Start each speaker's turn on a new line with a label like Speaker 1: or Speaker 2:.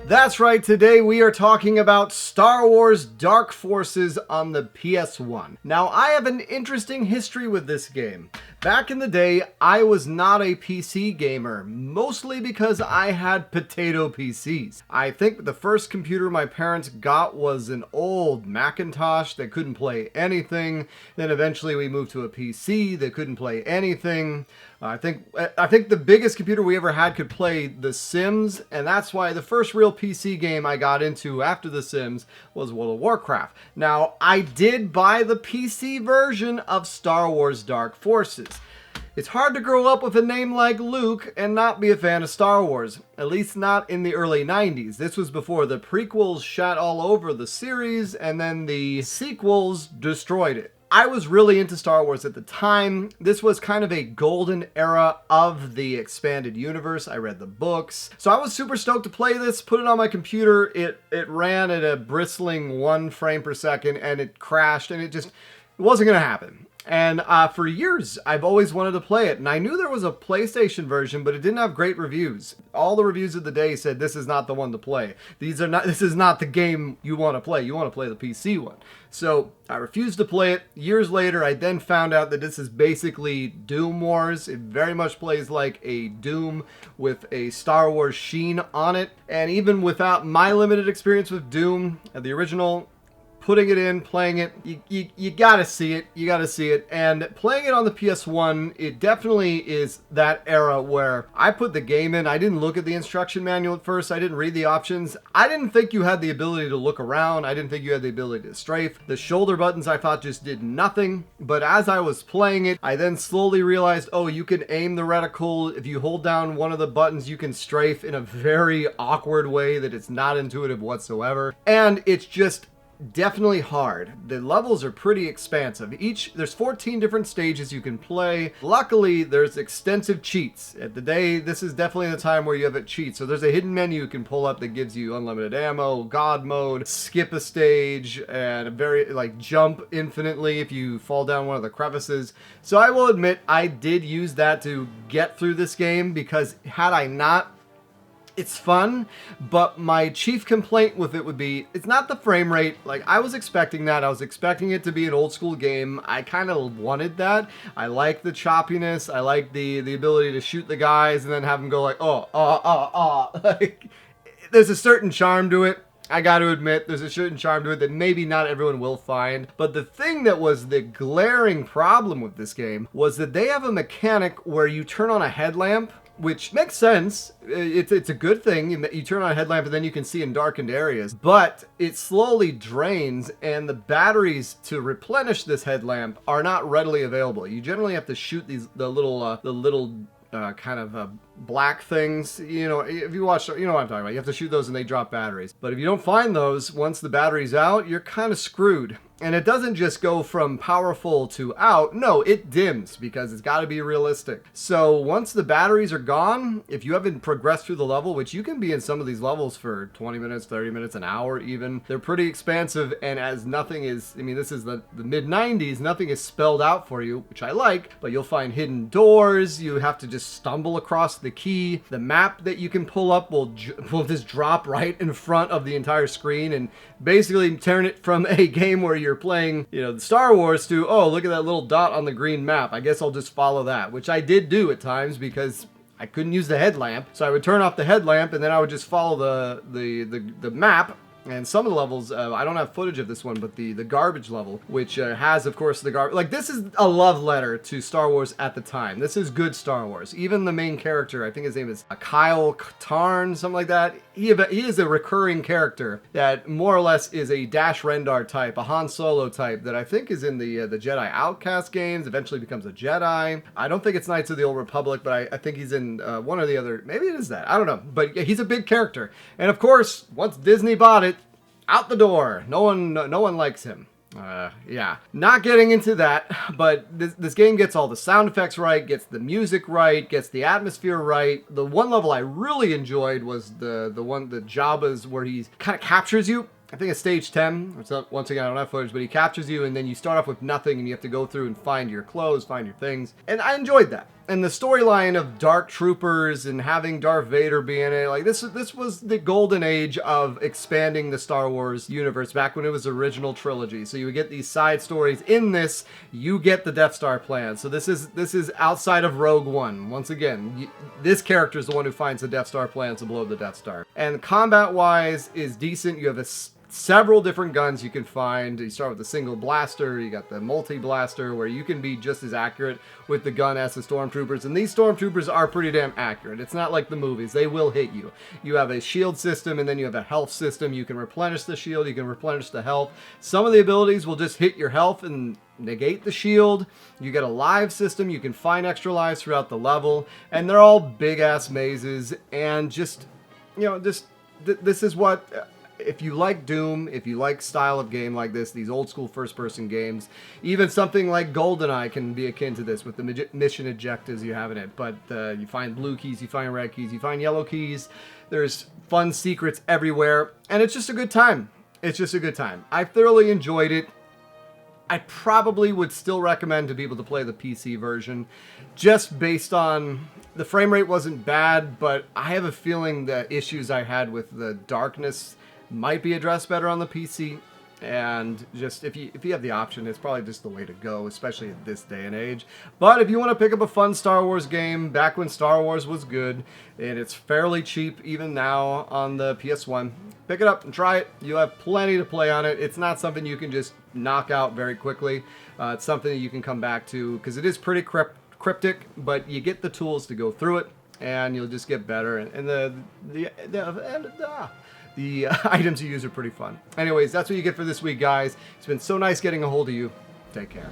Speaker 1: That's right, today we are talking about Star Wars Dark Forces on the PS1. Now, I have an interesting history with this game. Back in the day, I was not a PC gamer, mostly because I had potato PCs. I think the first computer my parents got was an old Macintosh that couldn't play anything. Then eventually we moved to a PC that couldn't play anything. I think the biggest computer we ever had could play The Sims, and that's why the first real PC game I got into after The Sims was World of Warcraft. Now, I did buy the PC version of Star Wars Dark Forces. It's hard to grow up with a name like Luke and not be a fan of Star Wars, at least not in the early 90s. This was before the prequels shot all over the series, and then the sequels destroyed it. I was really into Star Wars at the time. This was kind of a golden era of the expanded universe. I read the books. So I was super stoked to play this, put it on my computer. It ran at a bristling 1 frame per second and it crashed and it wasn't going to happen. And for years, I've always wanted to play it. And I knew there was a PlayStation version, but it didn't have great reviews. All the reviews of the day said, this is not the one to play. This is not the game you want to play. You want to play the PC one. So I refused to play it. Years later, I then found out that this is basically Doom Wars. It very much plays like a Doom with a Star Wars sheen on it. And even without my limited experience with Doom, the original, putting it in, playing it, you gotta see it. You gotta see it. And playing it on the PS1, it definitely is that era where I put the game in. I didn't look at the instruction manual at first. I didn't read the options. I didn't think you had the ability to look around. I didn't think you had the ability to strafe. The shoulder buttons I thought just did nothing. But as I was playing it, I then slowly realized, oh, you can aim the reticle. If you hold down one of the buttons, you can strafe in a very awkward way that it's not intuitive whatsoever. And it's just definitely hard. The levels are pretty expansive. There's 14 different stages you can play. Luckily, there's extensive cheats. At the day, this is definitely the time where you have a cheat. So there's a hidden menu you can pull up that gives you unlimited ammo, God mode, skip a stage, and jump infinitely if you fall down one of the crevices. So I will admit, I did use that to get through this game, because had I not, it's fun, but my chief complaint with it would be, it's not the frame rate. Like, I was expecting that. I was expecting it to be an old school game. I kind of wanted that. I like the choppiness. I like the ability to shoot the guys and then have them go like, Like, there's a certain charm to it. I got to admit, there's a certain charm to it that maybe not everyone will find. But the thing that was the glaring problem with this game was that they have a mechanic where you turn on a headlamp, which makes sense. It's a good thing. You turn on a headlamp and then you can see in darkened areas. But it slowly drains, and the batteries to replenish this headlamp are not readily available. You generally have to shoot the little black things. You know, if you watch, you know what I'm talking about. You have to shoot those and they drop batteries. But if you don't find those, once the battery's out, you're kind of screwed. And it doesn't just go from powerful to out. No, it dims, because it's got to be realistic. So once the batteries are gone, if you haven't progressed through the level, which you can be in some of these levels for 20 minutes, 30 minutes, an hour even, they're pretty expansive. And as nothing is, I mean, this is the mid-90s, nothing is spelled out for you, which I like, but you'll find hidden doors. You have to just stumble across the key. The map that you can pull up will just drop right in front of the entire screen and basically turn it from a game where you're playing, the Star Wars to, oh, look at that little dot on the green map. I guess I'll just follow that, which I did do at times because I couldn't use the headlamp. So I would turn off the headlamp and then I would just follow the map. And some of the levels, I don't have footage of this one, but the garbage level, which has, of course, the garbage. Like, this is a love letter to Star Wars at the time. This is good Star Wars. Even the main character, I think his name is katarn, something like that. He is a recurring character that more or less is a Dash Rendar type, a Han Solo type that I think is in the Jedi Outcast games, eventually becomes a Jedi. I don't think it's Knights of the Old Republic, but I think he's in one or the other. Maybe it is that. I don't know. But yeah, he's a big character. And of course, once Disney bought it, out the door. No one likes him. Yeah. Not getting into that, but this game gets all the sound effects right, gets the music right, gets the atmosphere right. The one level I really enjoyed was the Jabba's, where he kind of captures you. I think it's stage 10. Once again, I don't have footage, but he captures you, and then you start off with nothing, and you have to go through and find your clothes, find your things. And I enjoyed that. And the storyline of Dark Troopers and having Darth Vader be in it, like this was the golden age of expanding the Star Wars universe back when it was original trilogy. So you would get these side stories. In this, you get the Death Star plan. So this is outside of Rogue One. Once again, this character is the one who finds the Death Star plans to blow the Death Star. And combat-wise is decent. You have several different guns you can find. You start with the single blaster, you got the multi-blaster, where you can be just as accurate with the gun as the stormtroopers, and these stormtroopers are pretty damn accurate. It's not like the movies. They will hit you. You have a shield system, and then you have a health system. You can replenish the shield, you can replenish the health. Some of the abilities will just hit your health and negate the shield. You get a live system. You can find extra lives throughout the level, and they're all big-ass mazes, and just, you know, this is what... If you like Doom, if you like style of game like this, these old school first-person games, even something like GoldenEye can be akin to this with the mission objectives you have in it. But you find blue keys, you find red keys, you find yellow keys. There's fun secrets everywhere, and it's just a good time. It's just a good time. I thoroughly enjoyed it. I probably would still recommend to people to play the PC version, just based on the frame rate wasn't bad, but I have a feeling the issues I had with the darkness might be addressed better on the PC, and just if you have the option, it's probably just the way to go, especially at this day and age. But if you want to pick up a fun Star Wars game back when Star Wars was good, and it's fairly cheap even now on the PS1, pick it up and try it. You'll have plenty to play on it. It's not something you can just knock out very quickly. It's something that you can come back to because it is pretty cryptic, but you get the tools to go through it, and you'll just get better. And the items you use are pretty fun. Anyways, that's what you get for this week, guys. It's been so nice getting a hold of you. Take care.